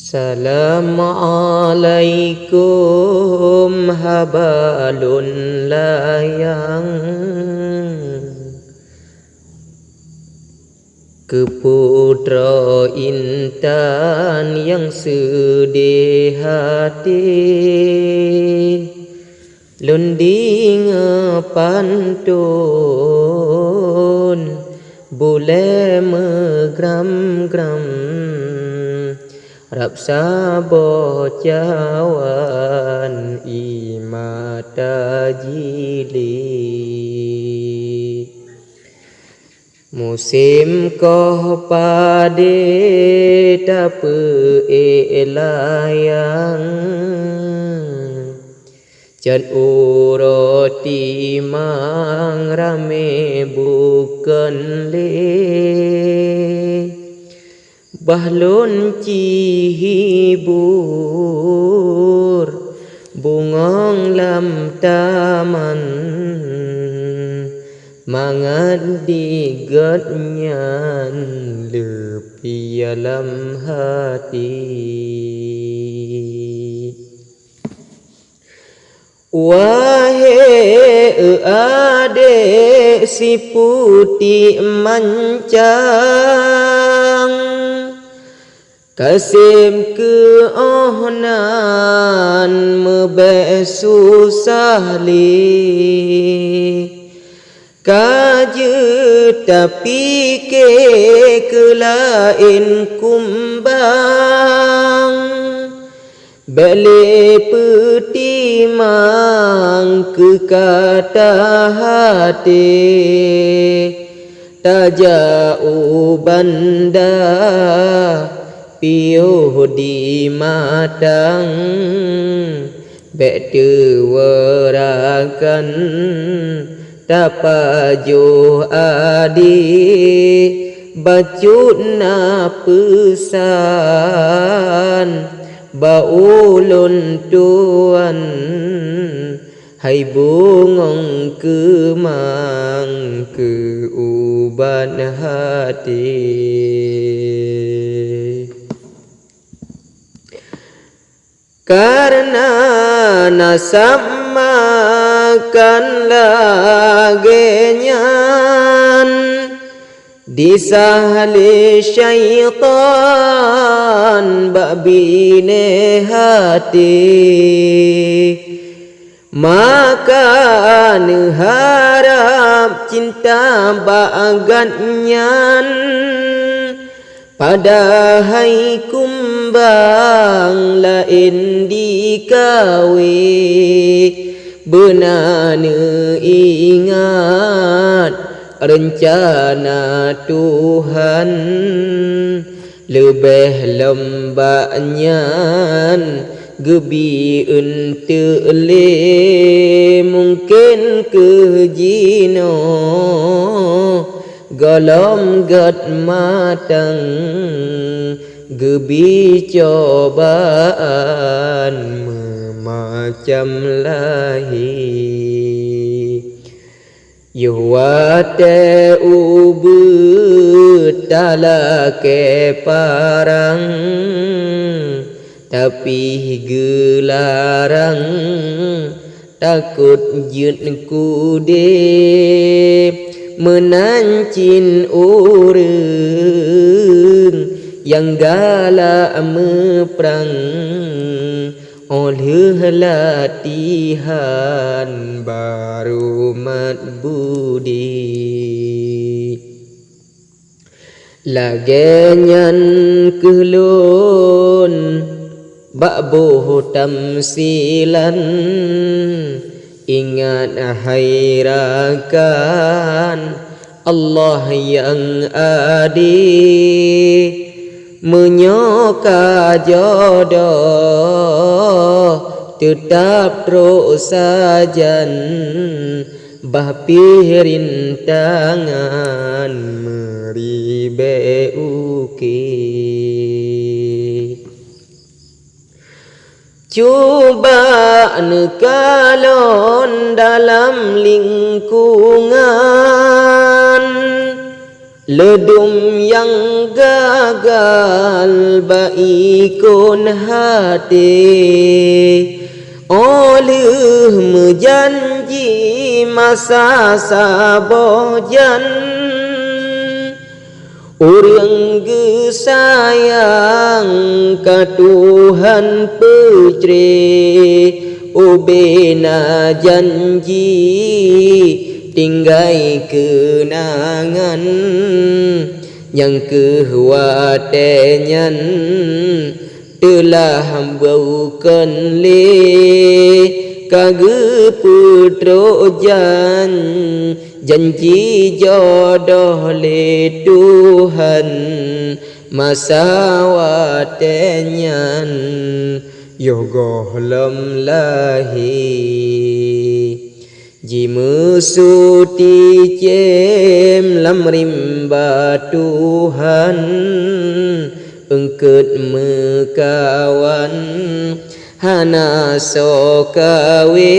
Assalamualaikum habalun layang Keputra intan yang sedih hati Lunding pantun Boleh megram-gram Rap sabo cawan imata jili Musim koh pade tape elayang Jan uroti mang rame bukan le Bahlon cihibur Bungong lam taman Mangat digatnyan Lepi alam hati Wahai adik si putih mancang Kasim ke ohnan mebesu sahli Kaje tapi ke lain kumbang Beli peti mang ke kata hati Tajau banda Piuh di matang Bek werakan Tapajuh adi Bacut na pesan Baulun tuan Hai bungong kemang Keuban hati Karena nasab makan lagenyan Disahli syaitan babine hati Maka harap cinta baganyan Pada hai kumbang lain dikawi Benana ingat rencana Tuhan Lebih lembaknya gebi entele Mungkin kejino Galam gat matang Gebi cobaan memacam lahi Yuwate ubut tala ke parang Tapi gelarang takut jut kude Menancin urang yang galak meperang Oleh latihan baru mat budi Lagenyan kelun Bakbuh tamsilan Ingat hairakan Allah yang adil Menyoka jodoh Tetap terus sajan Bahpirin tangan Meribe uki Cuba nekalon dalam lingkungan Ledum yang gagal baikun hati oleh menjanji masa sabojan orang ge sayang ka Tuhan pecre obena janji tinggai kenangan yang kehuatenyan telah baukan le kage putrojan janji jodoh le Tuhan masa watenyan yogoh lam lahi Jimu suti cem lam rimba Tuhan engket mekawan hana so kawe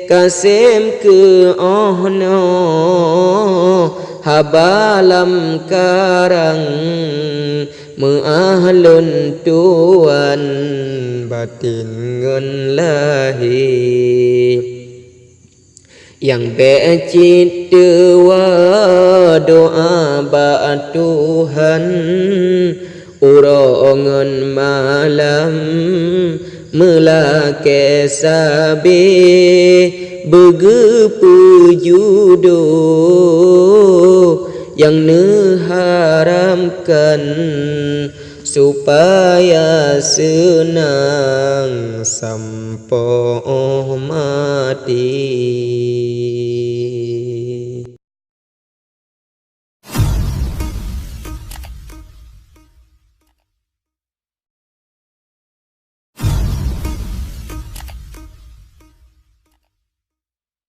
kasem ke ohno habalam karang meahlun Tuhan batin ngen lahi yang becit dewa doa ba Tuhan urongan malam melake sabe begepu judo yang neharamkan supaya senang sampo mati.